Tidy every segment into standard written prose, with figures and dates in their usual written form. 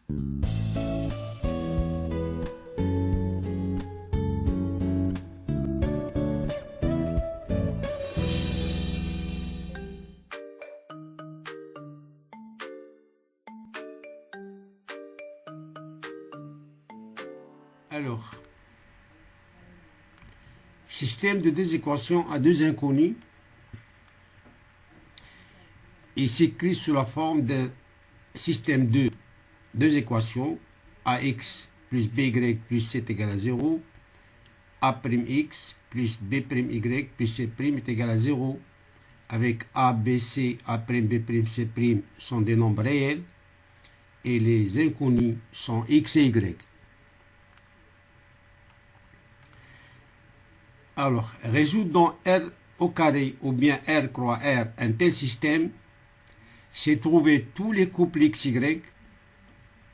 Alors, système de deux équations à deux inconnus. Il s'écrit sous la forme d'un système de deux équations, ax plus by plus c est égal à 0, a'x plus b'y plus c' est égal à 0, avec a, b, c, a', b', c' sont des nombres réels, et les inconnus sont x et y. Alors, résoudre dans R au carré ou bien R croix R un tel système, c'est trouver tous les couples XY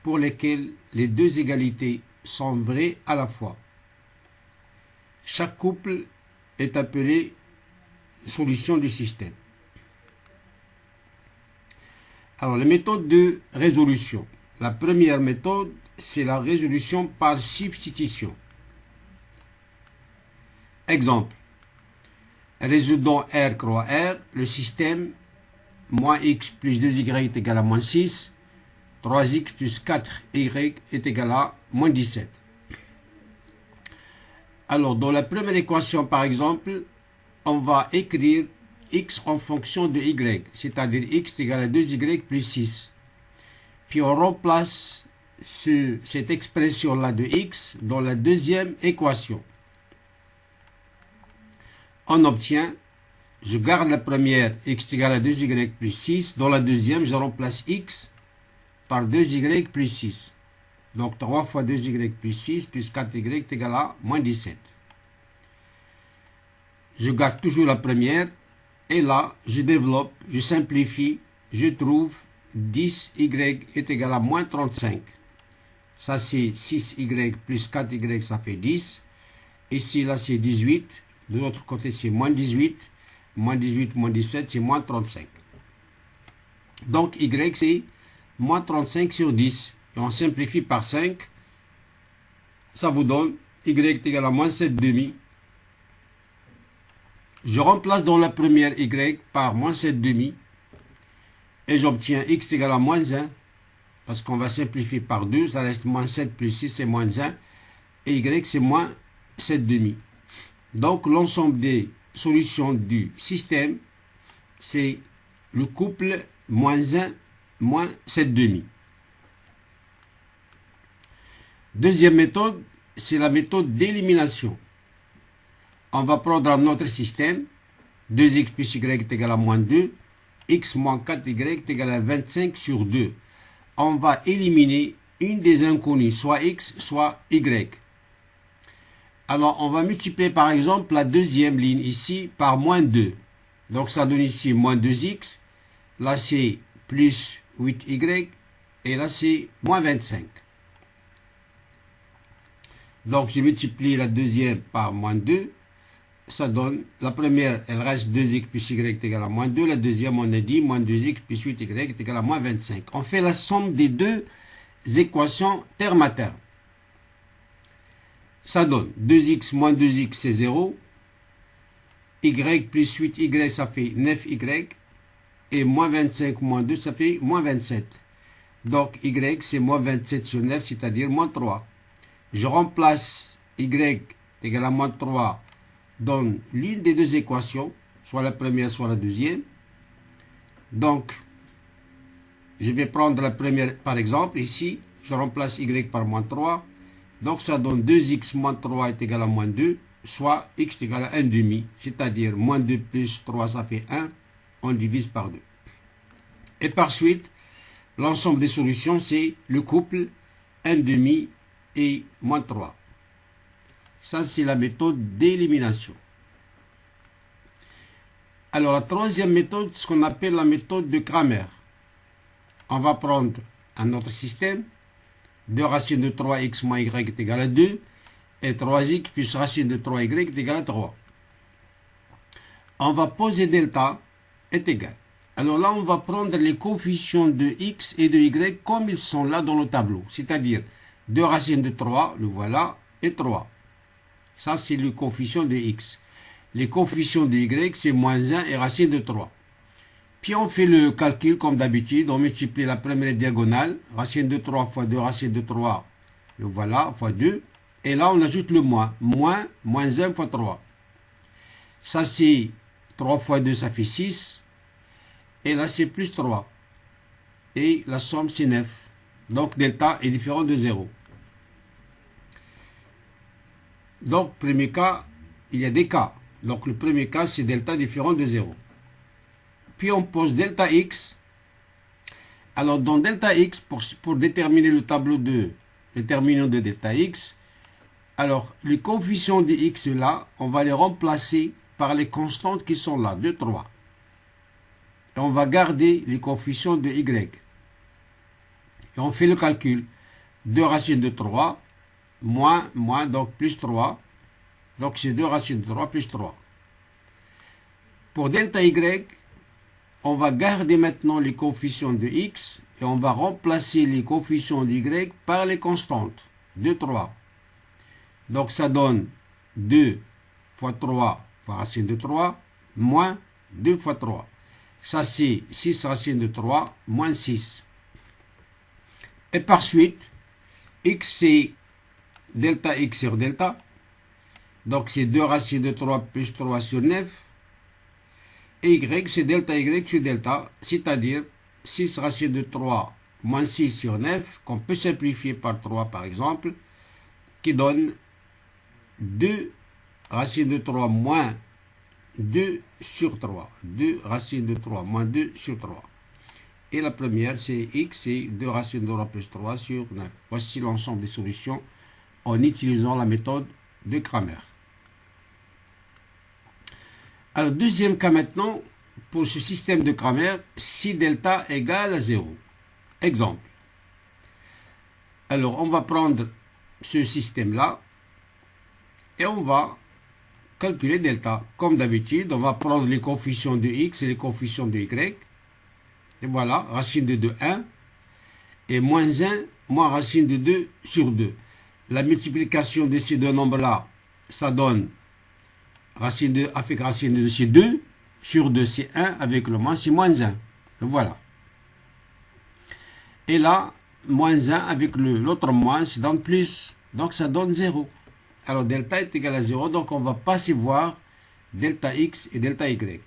pour lesquels les deux égalités sont vraies à la fois. Chaque couple est appelé solution du système. Alors, les méthodes de résolution. La première méthode, c'est la résolution par substitution. Exemple, résoudons R croix R, le système moins x plus 2y est égal à moins 6, 3x plus 4y est égal à moins 17. Alors, dans la première équation, par exemple, on va écrire x en fonction de y, c'est-à-dire x est égal à 2y plus 6. Puis on remplace cette expression-là de x dans la deuxième équation. On obtient, je garde la première, x est égal à 2y plus 6. Dans la deuxième, je remplace x par 2y plus 6. Donc 3 fois 2y plus 6 plus 4y est égal à moins 17. Je garde toujours la première. Et là, je développe, je simplifie, je trouve 10y est égal à moins 35. Ça, c'est 6y plus 4y, ça fait 10. Ici, là, c'est 18. De l'autre côté, c'est moins 18. Moins 18, moins 17, c'est moins 35. Donc, y, c'est moins 35 sur 10. Et on simplifie par 5. Ça vous donne y est égal à moins 7 demi. Je remplace dans la première y par moins 7 demi. Et j'obtiens x égale à moins 1. Parce qu'on va simplifier par 2. Ça reste moins 7 plus 6, c'est moins 1. Et y, c'est moins 7 demi. Donc, l'ensemble des solutions du système, c'est le couple moins 1, moins 7 demi. Deuxième méthode, c'est la méthode d'élimination. On va prendre notre système, 2x plus y est égal à moins 2, x moins 4y est égal à 25 sur 2. On va éliminer une des inconnues, soit x, soit y. Alors, on va multiplier par exemple la deuxième ligne ici par moins 2. Donc, ça donne ici moins 2x. Là, c'est plus 8y. Et là, c'est moins 25. Donc, je multiplie la deuxième par moins 2. Ça donne, la première, elle reste 2x plus y est égal à moins 2. La deuxième, on a dit, moins 2x plus 8y est égal à moins 25. On fait la somme des deux équations terme à terme. Ça donne 2x moins 2x, c'est 0. Y plus 8y, ça fait 9y. Et moins 25 moins 2, ça fait moins 27. Donc, y, c'est moins 27 sur 9, c'est-à-dire moins 3. Je remplace y égal à moins 3 dans l'une des deux équations, soit la première, soit la deuxième. Donc, je vais prendre la première, par exemple, ici, je remplace y par moins 3. Donc, ça donne 2x moins 3 est égal à moins 2, soit x est égal à 1 demi, c'est-à-dire moins 2 plus 3, ça fait 1, on divise par 2. Et par suite, l'ensemble des solutions, c'est le couple 1 demi et moins 3. Ça, c'est la méthode d'élimination. Alors, la troisième méthode, ce qu'on appelle la méthode de Cramer. On va prendre un autre système. 2 racines de 3x moins y est égal à 2. Et 3x plus racine de 3y est égal à 3. On va poser delta est égal. Alors là, on va prendre les coefficients de x et de y comme ils sont là dans le tableau. C'est-à-dire 2 racines de 3, le voilà, et 3. Ça, c'est le coefficient de x. Les coefficients de y, c'est moins 1 et racine de 3. Puis on fait le calcul comme d'habitude. On multiplie la première diagonale. Racine de 3 fois 2, racine de 3, le voilà, fois 2. Et là, on ajoute le moins. Moins 1 fois 3. Ça, c'est 3 fois 2, ça fait 6. Et là, c'est plus 3. Et la somme, c'est 9. Donc, delta est différent de 0. Donc, premier cas, il y a des cas. Donc, le premier cas, c'est delta différent de 0. Puis, on pose delta x. Alors, dans delta x, pour déterminer le tableau de déterminant de delta x, alors, les coefficients de x là, on va les remplacer par les constantes qui sont là, 2, 3. Et on va garder les coefficients de y. Et on fait le calcul. 2 racines de 3, moins, donc plus 3. Donc c'est 2 racines de 3 plus 3. Pour delta y, on va garder maintenant les coefficients de x et on va remplacer les coefficients de y par les constantes. 2, 3. Donc ça donne 2 fois 3 fois racine de 3, moins 2 fois 3. Ça, c'est 6 racines de 3, moins 6. Et par suite, x, c'est delta x sur delta. Donc, c'est 2 racines de 3 plus 3 sur 9. Et y, c'est delta y sur delta, c'est-à-dire 6 racines de 3 moins 6 sur 9, qu'on peut simplifier par 3, par exemple, qui donne 2 racines de 3 moins 2 sur 3. 2 racines de 3 moins 2 sur 3. Et la première, c'est x, c'est 2 racines de 3 plus 3 sur 9. Voici l'ensemble des solutions en utilisant la méthode de Cramer. Alors, deuxième cas maintenant, pour ce système de Cramer, si delta égale à 0. Exemple. Alors, on va prendre ce système-là et on va calculer delta. Comme d'habitude, on va prendre les coefficients de x et les coefficients de y. Et voilà, racine de 2, 1. Et moins 1, moins racine de 2 sur 2. La multiplication de ces deux nombres-là, ça donne racine de avec racine de 2, c'est 2. Sur 2, c'est 1. Avec le moins, c'est moins 1. Voilà. Et là, moins 1 avec l'autre moins, ça donne plus. Donc, ça donne 0. Alors, delta est égal à 0. Donc, on va passer voir delta x et delta y.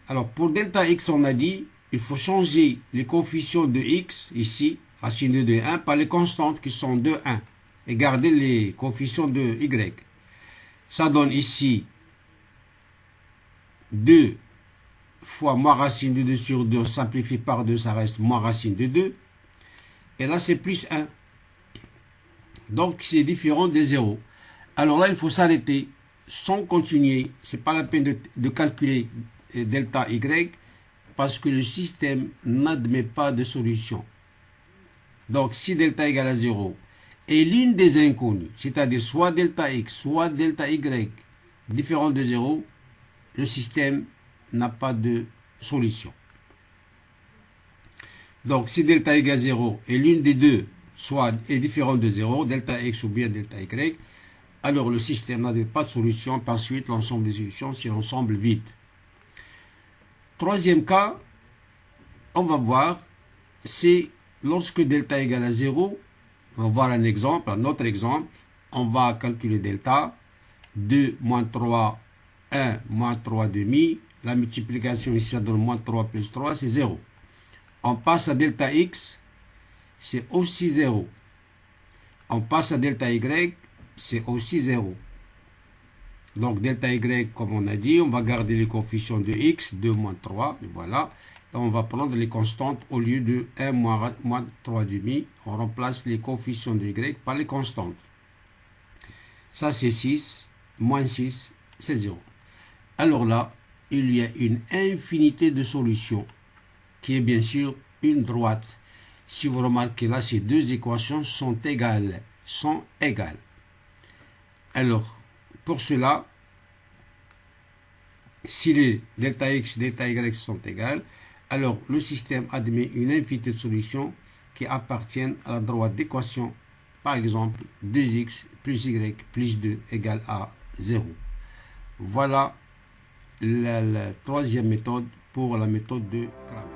Alors, pour delta x, on a dit, il faut changer les coefficients de x, ici, racine de 2, 1, par les constantes qui sont 2, 1. Et garder les coefficients de y. Ça donne ici 2 fois moins racine de 2 sur 2, on simplifie par 2, ça reste moins racine de 2. Et là, c'est plus 1. Donc, c'est différent des 0. Alors là, il faut s'arrêter sans continuer. Ce n'est pas la peine de calculer delta y parce que le système n'admet pas de solution. Donc, si delta égale à 0 est l'une des inconnues, c'est-à-dire soit delta x, soit delta y, différent de 0, le système n'a pas de solution. Donc, si delta égale à 0 est l'une des deux, soit est différent de 0, delta x ou bien delta y, alors le système n'a pas de solution. Par suite, l'ensemble des solutions, c'est l'ensemble vide. Troisième cas, on va voir, c'est lorsque delta égale à 0, on va voir un exemple, un autre exemple, on va calculer delta, 2 moins 3, 1 moins 3 demi, la multiplication ici ça donne moins 3 plus 3, c'est 0. On passe à delta x, c'est aussi 0. On passe à delta y, c'est aussi 0. Donc delta y, comme on a dit, on va garder les coefficients de x, 2 moins 3, voilà. Et on va prendre les constantes au lieu de 1 moins 3 demi. On remplace les coefficients de y par les constantes. Ça c'est 6, moins 6, c'est 0. Alors là, il y a une infinité de solutions, qui est bien sûr une droite. Si vous remarquez là, ces deux équations sont égales. Alors, pour cela, Si les delta x, delta y sont égales, alors le système admet une infinité de solutions qui appartiennent à la droite d'équation. Par exemple, 2x plus y plus 2 égale à 0. Voilà la troisième méthode pour la méthode de Cramer.